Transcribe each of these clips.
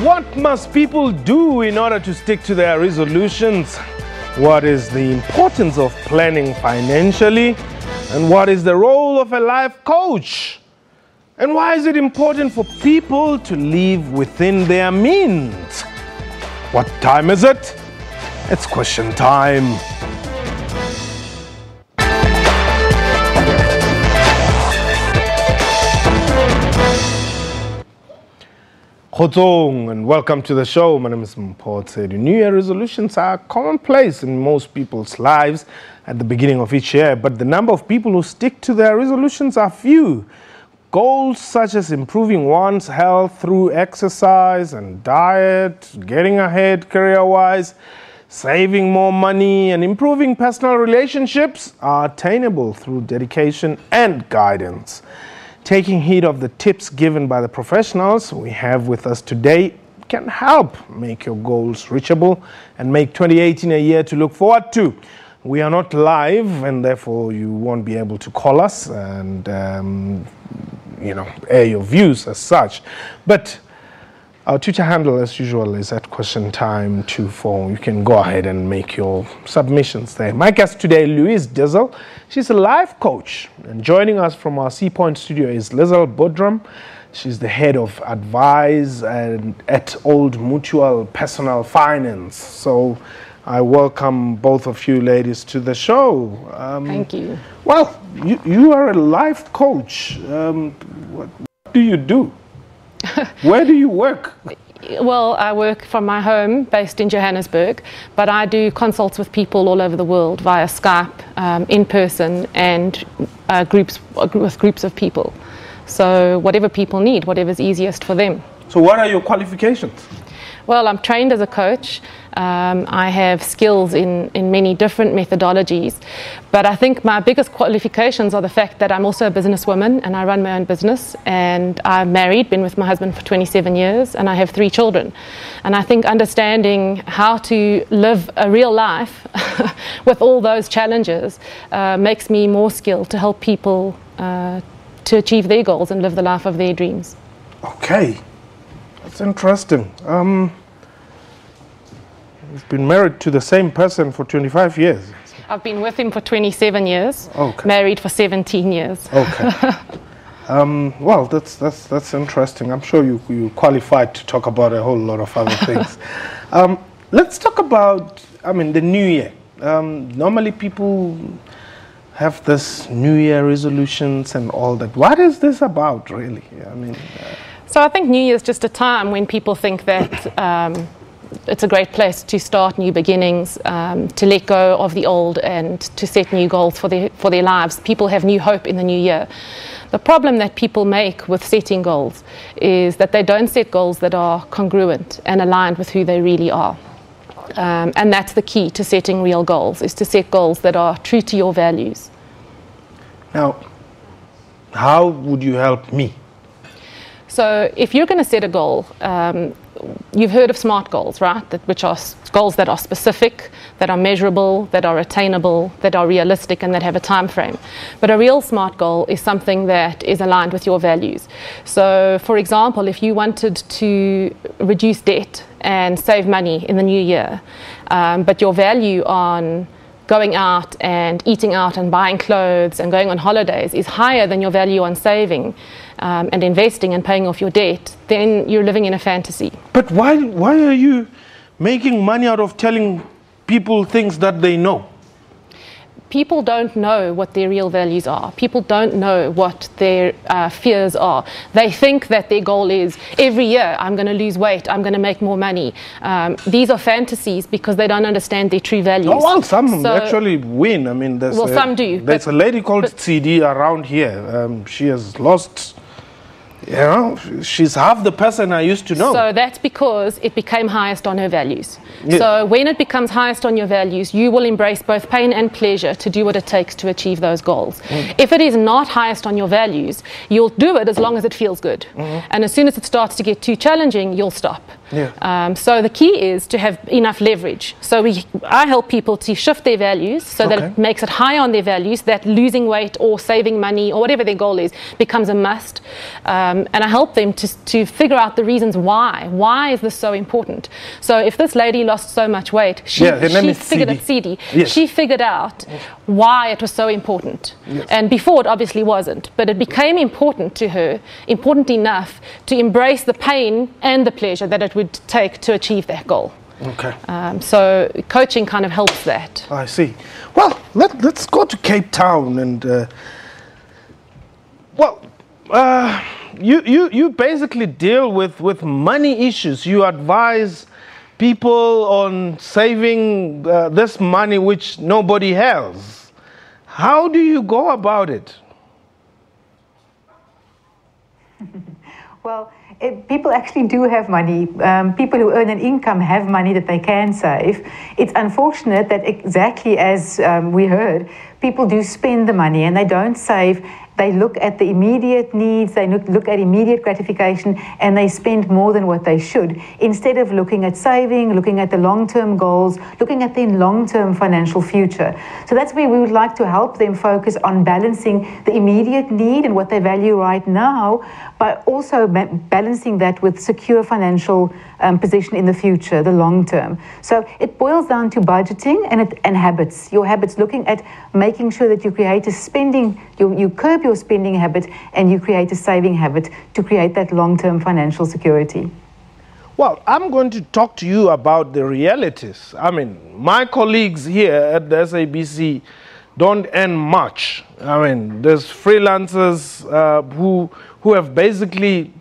What must people do in order to stick to their resolutions? What is the importance of planning financially? And what is the role of a life coach? And why is it important for people to live within their means? What time is it? It's question time. Khotsong, and welcome to the show. My name is Mpotse. New Year resolutions are commonplace in most people's lives at the beginning of each year, but the number of people who stick to their resolutions are few. Goals such as improving one's health through exercise and diet, getting ahead career-wise, saving more money, and improving personal relationships are attainable through dedication and guidance. Taking heed of the tips given by the professionals we have with us today can help make your goals reachable and make 2018 a year to look forward to. We are not live, and therefore you won't be able to call us and air your views as such. But our Twitter handle, as usual, is at questiontime24. You can go ahead and make your submissions there. My guest today, Louise Dizzle. She's a life coach. And joining us from our Sea Point studio is Lizzle Bodram. She's the head of advice at Old Mutual Personal Finance. So I welcome both of you ladies to the show. Thank you. Well, you are a life coach. What do you do? Where do you work? Well, I work from my home based in Johannesburg, but I do consults with people all over the world via Skype, in person, and with groups of people. So whatever people need, whatever's easiest for them. So what are your qualifications? Well, I'm trained as a coach. I have skills in many different methodologies, but I think my biggest qualifications are the fact that I'm also a businesswoman and I run my own business, and I'm married, been with my husband for 27 years, and I have 3 children. And I think understanding how to live a real life with all those challenges makes me more skilled to help people to achieve their goals and live the life of their dreams. Okay, that's interesting. You've been married to the same person for 25 years. I've been with him for 27 years, okay. Married for 17 years. Okay. Well, that's interesting. I'm sure you qualified to talk about a whole lot of other things. Let's talk about, the New Year. Normally people have this New Year resolutions and all that. What is this about, really? So I think New Year is just a time when people think that it's a great place to start new beginnings, to let go of the old and to set new goals for their lives. People have new hope in the new year. The problem that people make with setting goals is that they don't set goals that are congruent and aligned with who they really are. And that's the key to setting real goals, is to set goals that are true to your values. Now, how would you help me? So if you're going to set a goal, you've heard of SMART goals, right? Which are goals that are specific, that are measurable, that are attainable, that are realistic, and that have a time frame. But a real SMART goal is something that is aligned with your values. So, for example, if you wanted to reduce debt and save money in the new year, but your value on going out and eating out and buying clothes and going on holidays is higher than your value on saving and investing and paying off your debt, then you're living in a fantasy. But why are you making money out of telling people things that they know? People don't know what their real values are. People don't know what their fears are. They think that their goal is, every year I'm going to lose weight, I'm going to make more money. These are fantasies because they don't understand their true values. Oh, well, some actually win. Some do. There's a lady called CD around here. She has lost... she's half the person I used to know. So that's because it became highest on her values. Yeah. So when it becomes highest on your values, you will embrace both pain and pleasure to do what it takes to achieve those goals. If it is not highest on your values, you'll do it as long as it feels good. And as soon as it starts to get too challenging, you'll stop. Yeah. So the key is to have enough leverage. So I help people to shift their values so that it makes it high on their values, that losing weight or saving money or whatever their goal is becomes a must. And I help them to figure out the reasons why. Why is this so important? So if this lady lost so much weight, she figured it, CD. Yes. She figured out why it was so important. Yes. And before it obviously wasn't, but it became important to her, important enough to embrace the pain and the pleasure that it would take to achieve that goal. Okay. So coaching kind of helps that. I see. Well, let's go to Cape Town and you basically deal with money issues. You advise people on saving this money which nobody has. How do you go about it? Well, people actually do have money. People who earn an income have money that they can save. It's unfortunate that exactly as we heard, people do spend the money and they don't save. They look at the immediate needs, they look at immediate gratification, and they spend more than what they should, instead of looking at saving, looking at the long-term goals, looking at their long-term financial future. So that's where we would like to help them focus on balancing the immediate need and what they value right now, but also balancing that with secure financial position in the future, the long term. So it boils down to budgeting and habits. Your habits, looking at making sure that you create a spending, you curb your spending habit and you create a saving habit to create that long-term financial security. Well, I'm going to talk to you about the realities. I mean, my colleagues here at the SABC don't earn much. I mean, there's freelancers who have basically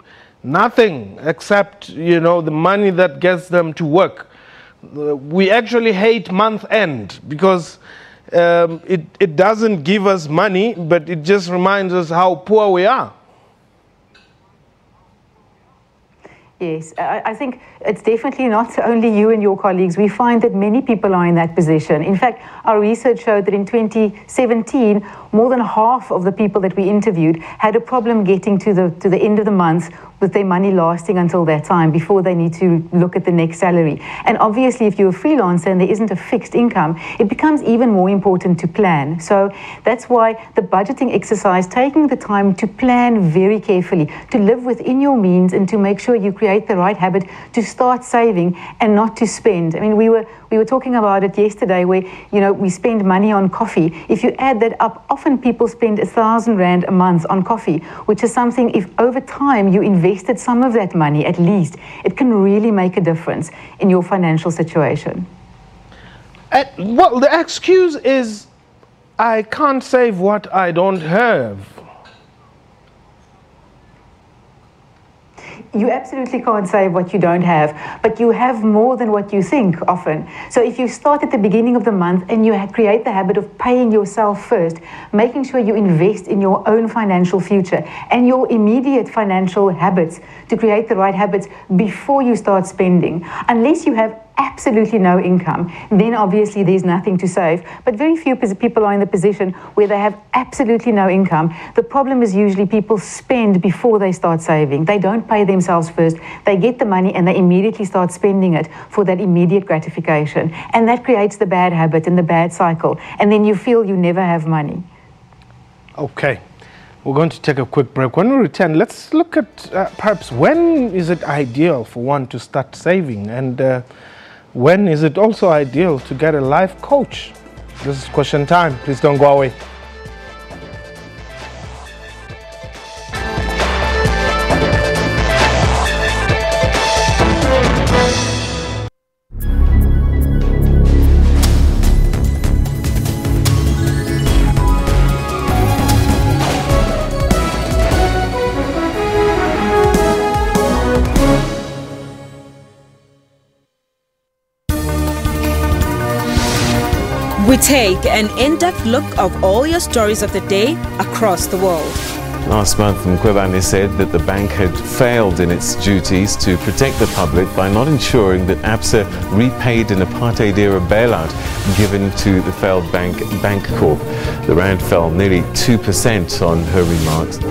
nothing except, you know, the money that gets them to work. We actually hate month end because it doesn't give us money, but it just reminds us how poor we are. Yes, I think it's definitely not only you and your colleagues. We find that many people are in that position. In fact, our research showed that in 2017, more than half of the people that we interviewed had a problem getting to the end of the month with their money lasting until that time before they need to look at the next salary. And obviously, if you're a freelancer and there isn't a fixed income, it becomes even more important to plan. So that's why the budgeting exercise, taking the time to plan very carefully, to live within your means and to make sure you create the right habit to start saving and not to spend. I mean, we were talking about it yesterday where, you know, we spend money on coffee. If you add that up, often people spend 1,000 Rand a month on coffee, which is something, if over time you invested some of that money at least, it can really make a difference in your financial situation. Well, the excuse is, I can't save what I don't have. You absolutely can't save what you don't have, but you have more than what you think often. So if you start at the beginning of the month and you create the habit of paying yourself first, making sure you invest in your own financial future and your immediate financial habits to create the right habits before you start spending, unless you have absolutely no income, then obviously there's nothing to save. But very few people are in the position where they have absolutely no income. The problem is usually people spend before they start saving. They don't pay themselves first. They get the money and they immediately start spending it for that immediate gratification. And that creates the bad habit and the bad cycle. And then you feel you never have money. Okay. We're going to take a quick break. When we return, let's look at perhaps when is it ideal for one to start saving, and when is it also ideal to get a life coach? This is Question Time. Please don't go away. We take an in-depth look of all your stories of the day across the world. Last month, Mkhwebane said that the bank had failed in its duties to protect the public by not ensuring that ABSA repaid an apartheid-era bailout given to the failed bank, Bank Corp. The rand fell nearly 2% on her remarks.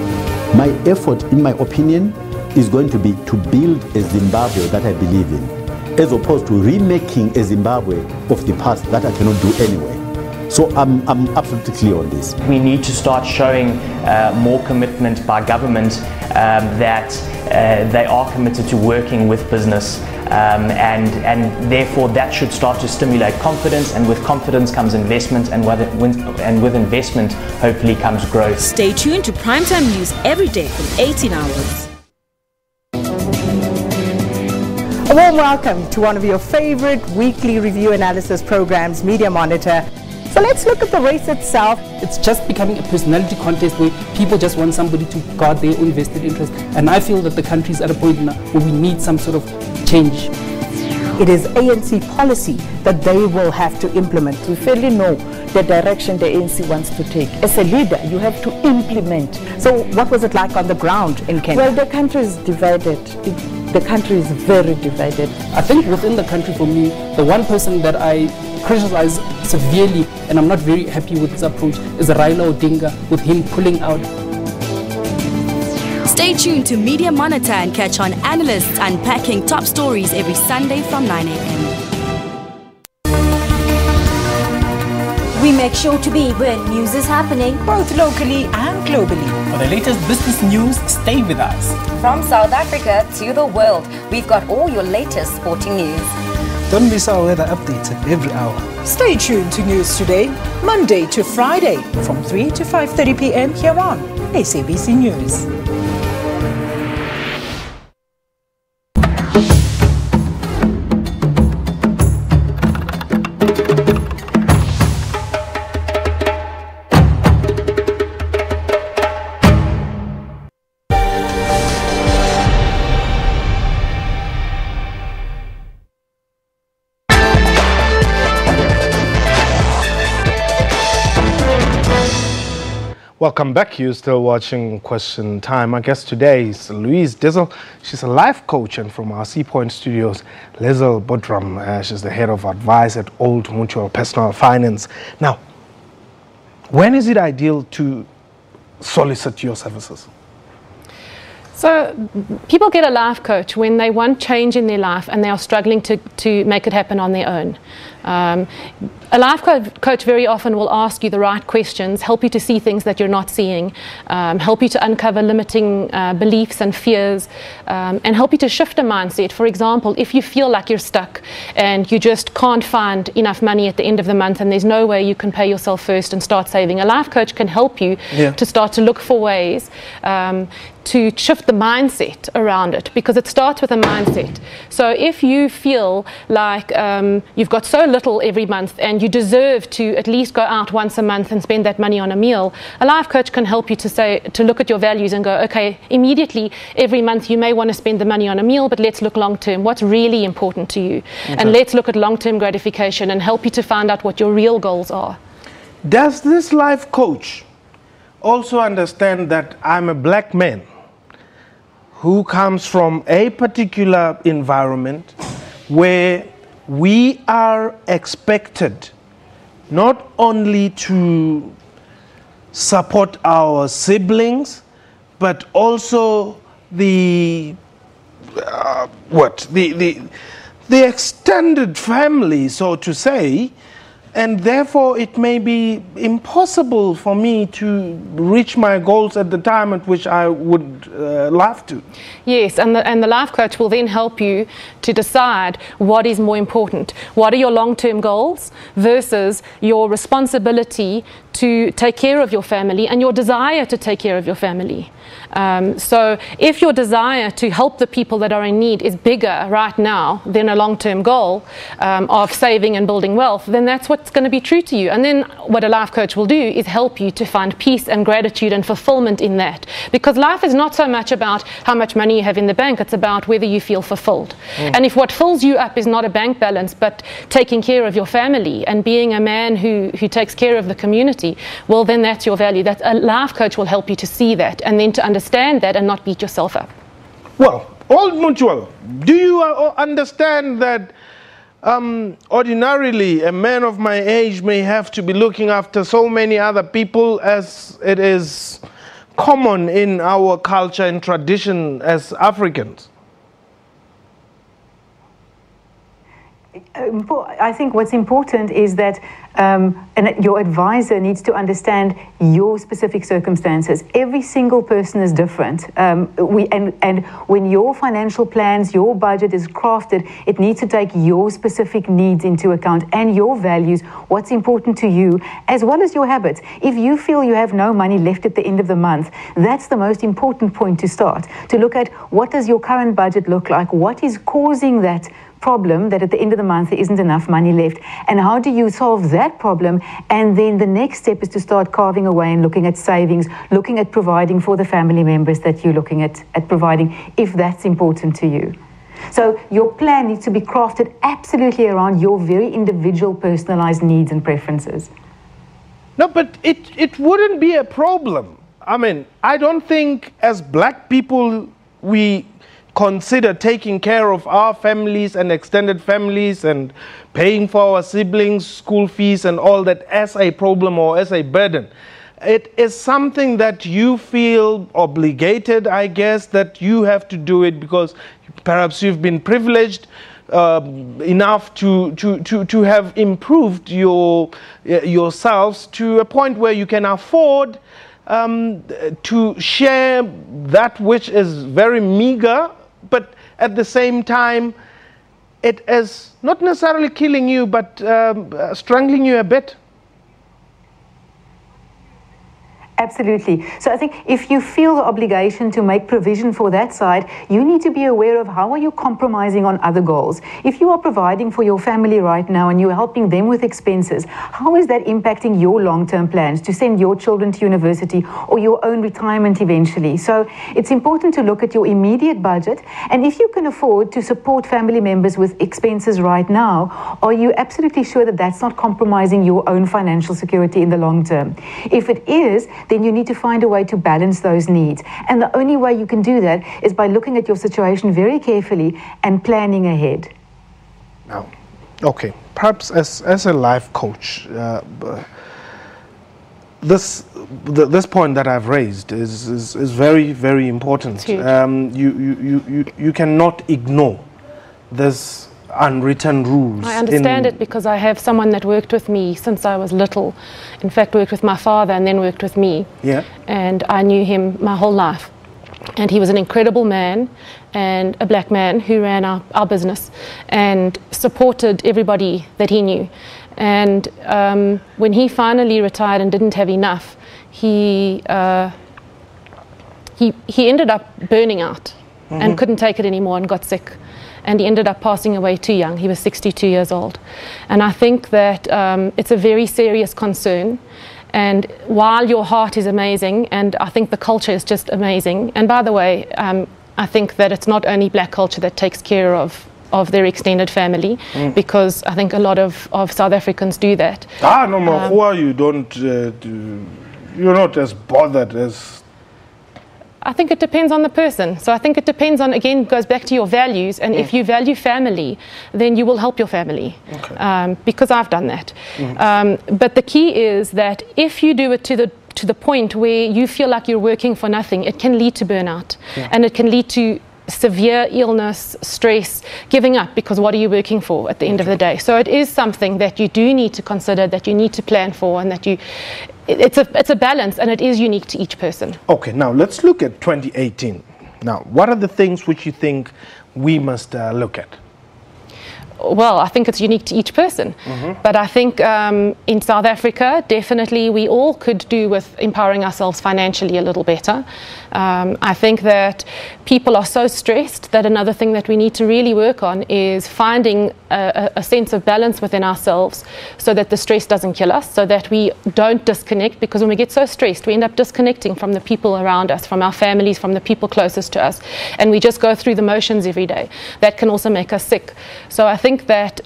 My effort, in my opinion, is going to be to build a Zimbabwe that I believe in, as opposed to remaking a Zimbabwe of the past that I cannot do anyway. So I'm absolutely clear on this. We need to start showing more commitment by government that they are committed to working with business, and therefore that should start to stimulate confidence, and with confidence comes investment, and with investment hopefully comes growth. Stay tuned to Primetime News every day from 18 hours. A warm welcome to one of your favorite weekly review analysis programs, Media Monitor. So let's look at the race itself. It's just becoming a personality contest where people just want somebody to guard their own vested interest. And I feel that the country is at a point now where we need some sort of change. It is ANC policy that they will have to implement. We fairly know the direction the ANC wants to take. As a leader, you have to implement. So what was it like on the ground in Kenya? Well, the country is divided. The country is very divided. I think within the country, for me, the one person that I criticize severely, and I'm not very happy with this approach, is Raila Odinga, with him pulling out. Stay tuned to Media Monitor and catch on analysts unpacking top stories every Sunday from 9 a.m. We make sure to be where news is happening, both locally and globally. For the latest business news, stay with us. From South Africa to the world, we've got all your latest sporting news. Don't miss our weather updates every hour. Stay tuned to News Today, Monday to Friday, from 3 to 5:30 p.m. here on SABC News. Welcome back. You're still watching Question Time. Our guest today is Louise Dizzle. She's a life coach, and from our Sea Point studios, Lizzle Bodram. She's the head of advice at Old Mutual Personal Finance. Now, when is it ideal to solicit your services? So people get a life coach when they want change in their life and they are struggling to make it happen on their own. A life coach very often will ask you the right questions, help you to see things that you're not seeing, help you to uncover limiting beliefs and fears, and help you to shift a mindset. For example, if you feel like you're stuck and you just can't find enough money at the end of the month and there's no way you can pay yourself first and start saving, a life coach can help you to start to look for ways to shift the mindset around it, because it starts with a mindset. So if you feel like you've got so little every month and you deserve to at least go out once a month and spend that money on a meal, a life coach can help you to look at your values and go, okay, immediately every month you may want to spend the money on a meal, but let's look long term. What's really important to you? Okay. And let's look at long-term gratification and help you to find out what your real goals are. Does this life coach also understand that I'm a black man who comes from a particular environment where we are expected not only to support our siblings, but also the extended family, so to say, and therefore it may be impossible for me to reach my goals at the time at which I would love to. Yes, and the life coach will then help you to decide what is more important. What are your long-term goals versus your responsibility to take care of your family and your desire to take care of your family. So if your desire to help the people that are in need is bigger right now than a long-term goal of saving and building wealth, then that's what's going to be true to you. And then what a life coach will do is help you to find peace and gratitude and fulfillment in that. Because life is not so much about how much money you have in the bank, it's about whether you feel fulfilled. And if what fills you up is not a bank balance, but taking care of your family and being a man who takes care of the community, well, then that's your value. That a life coach will help you to see that and then to understand that and not beat yourself up. Well, Old Mutual, do you understand that ordinarily a man of my age may have to be looking after so many other people as it is common in our culture and tradition as Africans? I think what's important is that and your advisor needs to understand your specific circumstances. Every single person is different. And when your financial plans, your budget is crafted, it needs to take your specific needs into account and your values, what's important to you, as well as your habits. If you feel you have no money left at the end of the month, that's the most important point to start. To look at what does your current budget look like? What is causing that problem that at the end of the month there isn't enough money left, and how do you solve that problem? And then the next step is to start carving away and looking at savings, looking at providing for the family members that you're looking at providing, if that's important to you. So your plan needs to be crafted absolutely around your very individual personalized needs and preferences. No, but it wouldn't be a problem. I mean, I don't think as black people we consider taking care of our families and extended families and paying for our siblings' school fees and all that as a problem or as a burden. It is something that you feel obligated, I guess, that you have to do it because perhaps you've been privileged enough to have improved yourselves to a point where you can afford to share that which is very meager, but at the same time, it is not necessarily killing you, but strangling you a bit. Absolutely. So I think if you feel the obligation to make provision for that side, you need to be aware of how are you compromising on other goals. If you are providing for your family right now and you're helping them with expenses, how is that impacting your long-term plans to send your children to university or your own retirement eventually? So it's important to look at your immediate budget, and if you can afford to support family members with expenses right now, are you absolutely sure that that's not compromising your own financial security in the long term? If it is, then you need to find a way to balance those needs. And the only way you can do that is by looking at your situation very carefully and planning ahead. Now, okay, perhaps as a life coach, this point that I've raised is very, very important. You cannot ignore this unwritten rules. I understand it because I have someone that worked with me since I was little. In fact, worked with my father and then worked with me. Yeah. And I knew him my whole life. And he was an incredible man and a black man who ran our business and supported everybody that he knew. And when he finally retired and didn't have enough, he ended up burning out and couldn't take it anymore and got sick. And he ended up passing away too young. He was 62 years old. And I think that it's a very serious concern. And while your heart is amazing, and I think the culture is just amazing, and by the way, I think that it's not only black culture that takes care of their extended family, because I think a lot of South Africans do that. No, Mahua, you're not as bothered as... I think it depends on the person. So I think it depends on, again, goes back to your values. And if you value family, then you will help your family. Okay. Because I've done that. But the key is that if you do it to the point where you feel like you're working for nothing, it can lead to burnout. And it can lead to severe illness, stress, giving up, because what are you working for at the end of the day? So it is something that you do need to consider, that you need to plan for, and that it's a balance, and it is unique to each person. Okay, now let's look at 2018. Now, what are the things which you think we must look at? Well, I think it's unique to each person. But I think in South Africa, definitely we all could do with empowering ourselves financially a little better. I think that people are so stressed that another thing that we need to really work on is finding a sense of balance within ourselves so that the stress doesn't kill us, so that we don't disconnect, because when we get so stressed, we end up disconnecting from the people around us, from our families, from the people closest to us, and we just go through the motions every day. That can also make us sick. So I think that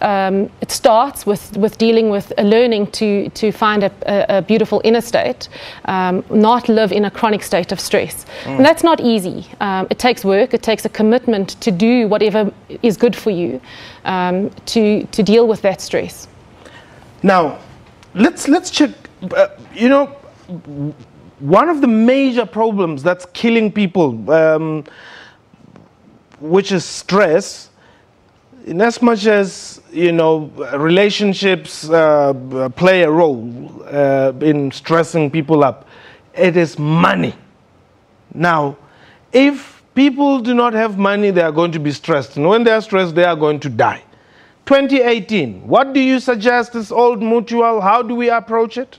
it starts with dealing with learning to find a beautiful inner state, not live in a chronic state of stress. And that's not easy. It takes work, it takes a commitment to do whatever is good for you to deal with that stress. Now, let's check, one of the major problems that's killing people, which is stress, in as much as, you know, relationships play a role in stressing people up, it is money. Now, if people do not have money, they are going to be stressed. And when they are stressed, they are going to die. 2018, what do you suggest is Old Mutual? How do we approach it?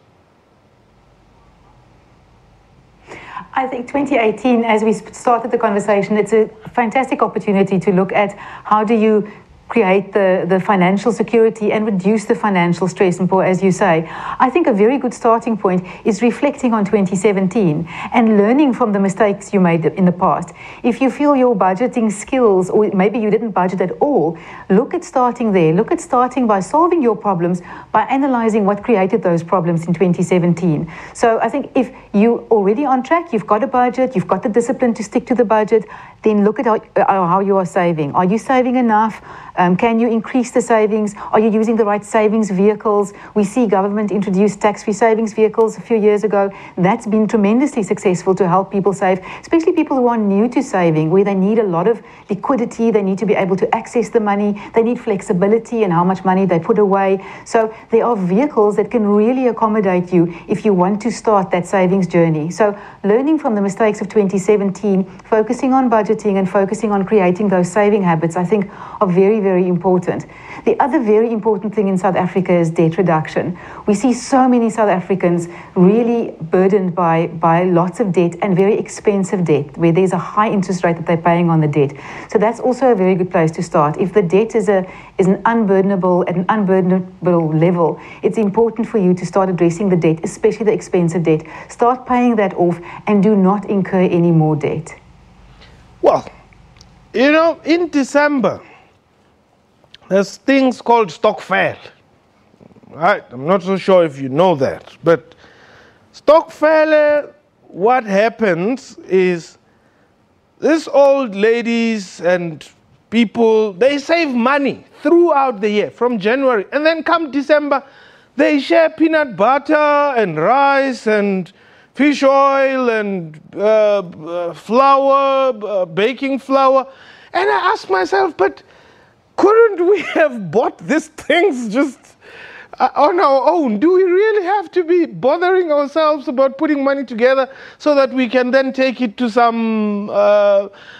I think 2018, as we started the conversation, it's a fantastic opportunity to look at how do you create the financial security and reduce the financial stress and poor, as you say. I think a very good starting point is reflecting on 2017 and learning from the mistakes you made in the past. If you feel your budgeting skills, or maybe you didn't budget at all, look at starting there. Look at starting by solving your problems, by analyzing what created those problems in 2017. So I think if you're already on track, you've got a budget, you've got the discipline to stick to the budget, then look at how you are saving. Are you saving enough? Can you increase the savings? Are you using the right savings vehicles? We see government introduced tax-free savings vehicles a few years ago. That's been tremendously successful to help people save, especially people who are new to saving, where they need a lot of liquidity, they need to be able to access the money, they need flexibility in how much money they put away. So there are vehicles that can really accommodate you if you want to start that savings journey. So learning from the mistakes of 2017, focusing on budgeting and focusing on creating those saving habits, I think are very, very important. The other very important thing in South Africa is debt reduction. We see so many South Africans really burdened by lots of debt and very expensive debt, where there's a high interest rate that they're paying on the debt. So that's also a very good place to start. If the debt is an unburdenable level, it's important for you to start addressing the debt, especially the expensive debt. Start paying that off and do not incur any more debt. Well, you know, in December, there's things called stokvel, right? I'm not so sure if you know that, but stokvel, what happens is these old ladies and people, they save money throughout the year, from January, and then come December, they share peanut butter and rice and fish oil and flour, baking flour, and I ask myself, but couldn't we have bought these things just on our own? Do we really have to be bothering ourselves about putting money together so that we can then take it to some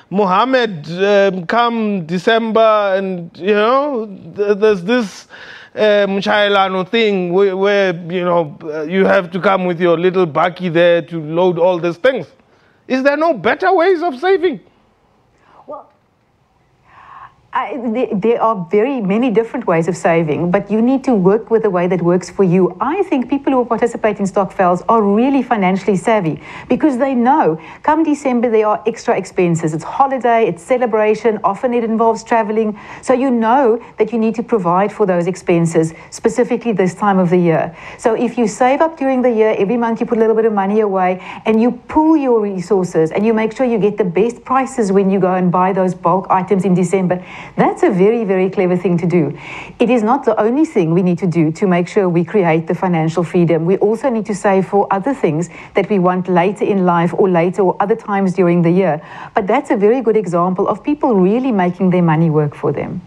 Muhammad come December, and, you know, there's this Mchailano thing where, you know, you have to come with your little bakkie there to load all these things. Is there no better ways of saving? There are very many different ways of saving, but you need to work with a way that works for you. I think people who participate in stokvels are really financially savvy because they know come December there are extra expenses. It's holiday, it's celebration, often it involves traveling. So you know that you need to provide for those expenses, specifically this time of the year. So if you save up during the year, every month you put a little bit of money away and you pool your resources and you make sure you get the best prices when you go and buy those bulk items in December, that's a very, very clever thing to do. It is not the only thing we need to do to make sure we create the financial freedom. We also need to save for other things that we want later in life or later or other times during the year. But that's a very good example of people really making their money work for them.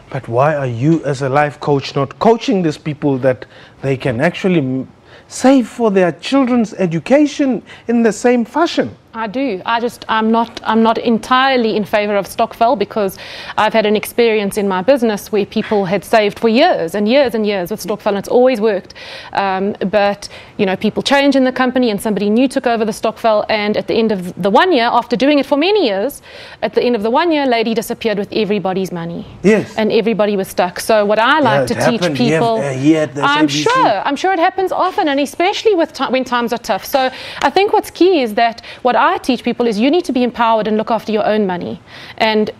But why are you as a life coach not coaching these people that they can actually save for their children's education in the same fashion? I do. I'm not entirely in favor of stokvel because I've had an experience in my business where people had saved for years and years and years with stokvel and it's always worked. But, you know, people change in the company and somebody new took over the stokvel, and at the end of the 1 year, after doing it for many years, at the end of the 1 year, lady disappeared with everybody's money. Yes. And everybody was stuck. So what I like to teach people, I'm sure it happens often, and especially with when times are tough. So I think what's key is that what I teach people is you need to be empowered and look after your own money, and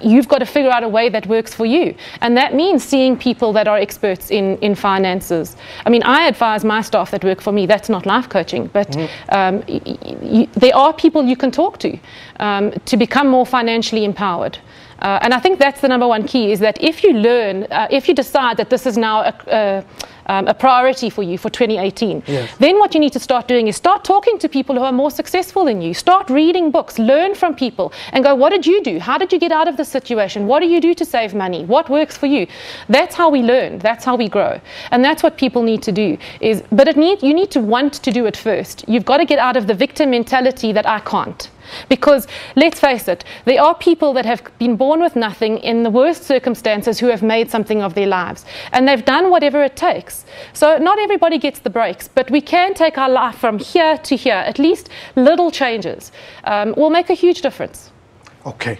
you've got to figure out a way that works for you, and that means seeing people that are experts in finances. I mean, I advise my staff that work for me. That's not life coaching, but there are people you can talk to become more financially empowered. And I think that's the number one key, is that if you learn, if you decide that this is now a priority for you for 2018, Yes. then what you need to start doing is start talking to people who are more successful than you. Start reading books, learn from people, and go, what did you do? How did you get out of this situation? What do you do to save money? What works for you? That's how we learn. That's how we grow. And that's what people need to do. But you need to want to do it first. You've got to get out of the victim mentality that I can't. Because let's face it, there are people that have been born with nothing in the worst circumstances who have made something of their lives. And they've done whatever it takes. So not everybody gets the breaks, but we can take our life from here to here. At least little changes will make a huge difference. Okay.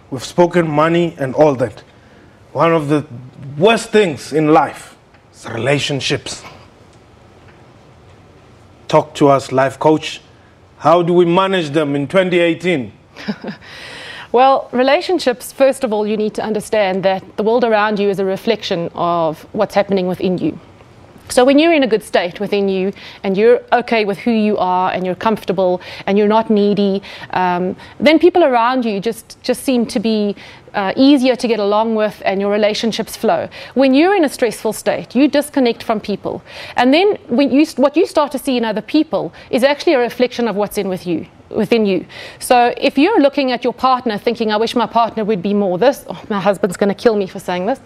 We've spoken money and all that. One of the worst things in life is relationships. Talk to us, life coach. How do we manage them in 2018? Well, relationships, first of all, you need to understand that the world around you is a reflection of what's happening within you. So when you're in a good state within you and you're okay with who you are and you're comfortable and you're not needy, then people around you just seem to be easier to get along with, and your relationships flow. When you're in a stressful state, you disconnect from people. And then what you start to see in other people is actually a reflection of what's within you. So if you're looking at your partner thinking, I wish my partner would be more this, oh, my husband's going to kill me for saying this,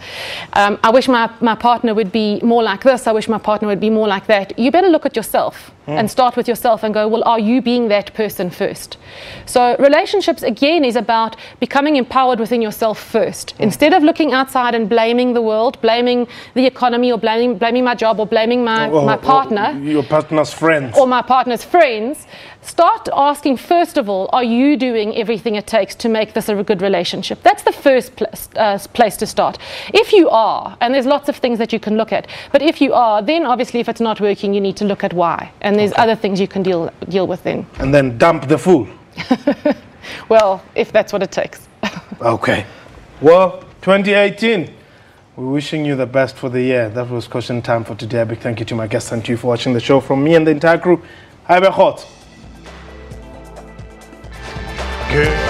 I wish my partner would be more like this, I wish my partner would be more like that, you better look at yourself and start with yourself and go, well, are you being that person first? So relationships, again, is about becoming empowered within yourself first. Instead of looking outside and blaming the world, blaming the economy, or blaming my job, or blaming my partner. Or your partner's friends. Or my partner's friends. Start asking, first of all, are you doing everything it takes to make this a good relationship? That's the first place to start. If you are, and there's lots of things that you can look at, but if you are, then obviously if it's not working, you need to look at why. And there's other things you can deal with then. And then dump the fool. Well, if that's what it takes. Okay. Well, 2018. We're wishing you the best for the year. That was question time for today. A big thank you to my guests and to you for watching the show. From me and the entire crew, Good.